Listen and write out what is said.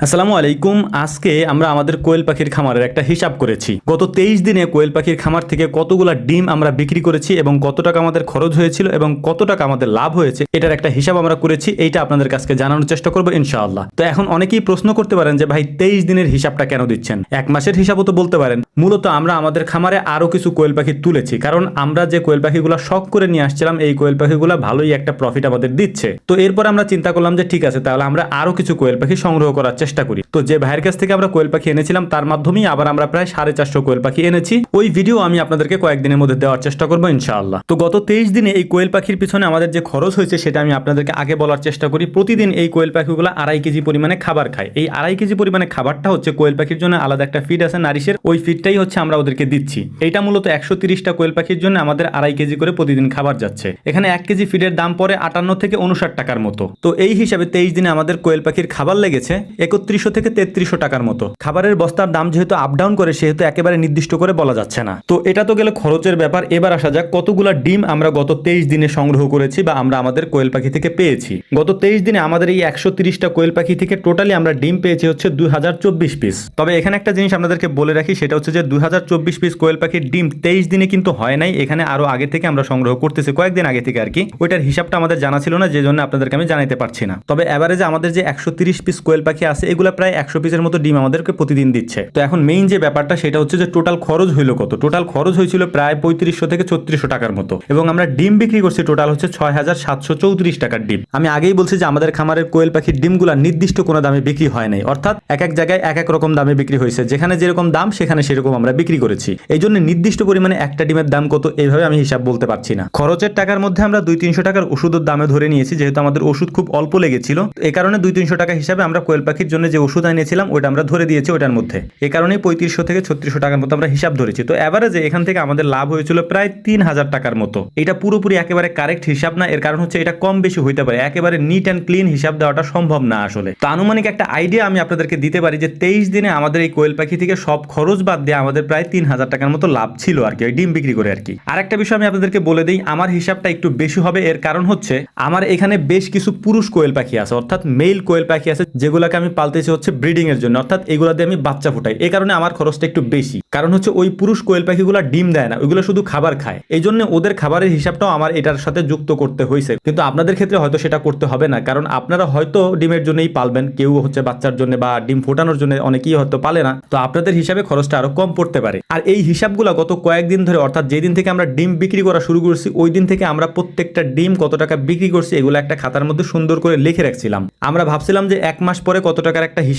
আসসালামু আলাইকুম। আজকে আমরা আমাদের কোয়েল পাখির খামারের একটা হিসাব করেছি। গত 23 দিনে কোয়েল পাখির খামার থেকে কতগুলা ডিম আমরা বিক্রি করেছি এবং কত টাকা আমাদের খরচ হয়েছিল এবং কত টাকা আমাদের লাভ হয়েছে, এটার একটা হিসাব আমরা করেছি। এইটা আপনাদের কাছে জানানোর চেষ্টা করবো ইনশাআল্লাহ। তো এখন অনেকেই প্রশ্ন করতে পারেন যে ভাই 23 দিনের হিসাবটা কেন দিচ্ছেন, এক মাসের হিসাবও তো বলতে পারেন। মূলত আমরা আমাদের খামারে আরো কিছু কোয়েল পাখি তুলেছি, কারণ আমরা যে কোয়েল পাখিগুলো শখ করে নিয়ে আসছিলাম এই কোয়েল পাখিগুলো ভালোই একটা প্রফিট আমাদের দিচ্ছে। তো এরপর আমরা চিন্তা করলাম যে ঠিক আছে, তাহলে আমরা আরো কিছু কোয়েল পাখি সংগ্রহ করার চেষ্টা করি। তো যে ভাইয়ের কাছ থেকে আমরা কোয়েল পাখি এনেছিলাম তার মাধ্যমেই আবার আমরা প্রায় 450 কোয়েল পাখি এনেছি। ওই ভিডিও আমি আপনাদেরকে কয়েকদিনের মধ্যে দেওয়ার চেষ্টা করবো ইনশাআল্লাহ। তো গত 23 দিনে এই কোয়েল পাখির পিছনে আমাদের যে খরচ হয়েছে সেটা আমি আপনাদেরকে আগে বলার চেষ্টা করি। প্রতিদিন এই কোয়েল পাখিগুলো 2.5 কেজি পরিমাণে খাবার খায়। এই 2.5 কেজি পরিমাণে খাবারটা হচ্ছে কোয়েল পাখির জন্য আলাদা একটা ফিড আছে নারিশের, ওই ফিডটাই হচ্ছে আমরা ওদেরকে দিচ্ছি। এইটা মূলত 130টা কোয়েল পাখির জন্য আমাদের 2.5 কেজি করে প্রতিদিন খাবার যাচ্ছে। এখানে 1 কেজি ফিডের দাম পড়ে 58 থেকে 59 টাকার মতো। তো এই হিসাবে 23 দিনে আমাদের কোয়েল পাখির খাবার লেগেছে 3100 থেকে 3300 টাকার মতো। খাবারের বস্তার দাম যেহেতু আপ ডাউন করে সেহেতু একেবারে নির্দিষ্ট করে বলা যাচ্ছে না। তো এটা তো গেলে খরচের ব্যাপার। এবার আসা যাক কতগুলা ডিম আমরা গত 23 দিনে সংগ্রহ করেছি বা আমরা আমাদের কোয়েল পাখি থেকে পেয়েছি। গত 23 দিনে আমাদের এই 130টা কোয়েল পাখি থেকে টোটালি আমরা ডিম পেয়েছি হচ্ছে 2024 পিস। তবে এখানে একটা জিনিস আপনাদেরকে বলে রাখি, সেটা হচ্ছে যে 2024 পিস কোয়েল পাখির ডিম 23 দিনে কিন্তু হয় নাই। এখানে আরো আগে থেকে আমরা সংগ্রহ করতেছি, কয়েকদিন আগে থেকে আর কি। ওইটার হিসাবটা আমাদের জানা ছিল না, যে জন্য আপনাদেরকে আমি জানাতে পারছি না। তবে এভারেজে আমাদের যে 130 পিস কোয়েল পাখি আছে এগুলো প্রায় 100 পিসের মতো ডিম আমাদেরকে প্রতিদিন দিচ্ছে। তো এখন মেইন যে ব্যাপারটা সেটা হচ্ছে যে টোটাল খরচ হইলো কত। টোটাল খরচ হয়েছিল প্রায় 3500 থেকে 3600 টাকার মতো এবং আমরা ডিম বিক্রি করছি টোটাল হচ্ছে 6734 টাকার ডিম। আমি আগেই বলছি যে আমাদের খামারের কোয়েল পাখির ডিমগুলো নির্দিষ্ট কোনো দামে বিক্রি হয় নাই, অর্থাৎ এক এক জায়গায় এক এক রকম দামে বিক্রি হয়েছে। যেখানে যেরকম দাম সেখানে সেরকম আমরা বিক্রি করেছি। এই জন্য নির্দিষ্ট পরিমাণে একটা ডিমের দাম কত এইভাবে আমি হিসাব বলতে পারছি না। খরচের টাকার মধ্যে আমরা 200-300 টাকার ওষুধের দামে ধরে নিয়েছি, যেহেতু আমাদের ওষুধ খুব অল্প লেগেছিল। এই কারণে 200-300 টাকা হিসাবে আমরা কোয়েল পাখির জন্য যে ওষুধ এনেছিলাম ওইটা আমরা ধরে দিয়েছি ওইটার মধ্যে। এই কারণেই 3500 থেকে 3600 টাকার মতো আমরা হিসাব ধরেছি। তো এভারেজে এখান থেকে আমাদের লাভ হয়েছিল প্রায় 3000 টাকার মতো। এটা পুরোপুরি একেবারে কারেক্ট হিসাব না, এর কারণ হচ্ছে এটা কম বেশি হইতে পারে, একেবারে নিট অ্যান্ড ক্লিন হিসাব দেওয়াটা সম্ভব না আসলে। তো আনুমানিক একটা আইডিয়া আমি আপনাদেরকে দিতে পারি যে 23 দিনে আমাদের এই কোয়েল পাখি থেকে সব খরচ বাদ দিয়ে আমাদের প্রায় 3000 টাকার মতো লাভ ছিল আর কি, ওই ডিম বিক্রি করে আর কি। আর একটা বিষয় আমি আপনাদেরকে বলে দিই, আমার হিসাবটা একটু বেশি হবে। এর কারণ হচ্ছে আমার এখানে বেশ কিছু পুরুষ কোয়েল পাখি আছে, অর্থাৎ মেল কোয়েল পাখি আছে, যেগুলোকে আমি পালতেছি হচ্ছে ব্রিডিং এর জন্য, অর্থাৎ এগুলো দিয়ে আমি বাচ্চা ফুটাই। এই কারণে আমার খরচটা একটু বেশি। কারণ হচ্ছে ওই পুরুষ কোয়েল পাখিগুলো ডিম দেয় না, ওইগুলো শুধু খাবার খায়। এই জন্য ওদের খাবারের হিসাবটাও আমার এটার সাথে যুক্ত করতে হয়েছে। কিন্তু আপনাদের ক্ষেত্রে হয়তো সেটা করতে হবে না, কারণ আপনারা হয়তো ডিমের জন্যই পালবেন, কেউ হচ্ছে বাচ্চার জন্য বা ডিম ফোটানোর জন্য, অনেকেই হয়তো পালে না। তো আপনাদের হিসাবে খরচটা আরো কম পড়তে পারে। আর এই হিসাবগুলো গত কয়েকদিন ধরে, অর্থাৎ যেদিন থেকে আমরা ডিম বিক্রি করা শুরু করছি ওই দিন থেকে আমরা প্রত্যেকটা ডিম কত টাকা বিক্রি করছি এগুলো একটা খাতার মধ্যে সুন্দর করে লিখে রাখছিলাম। আমরা ভাবছিলাম যে এক মাস পরে কত টাকার একটা হিসাব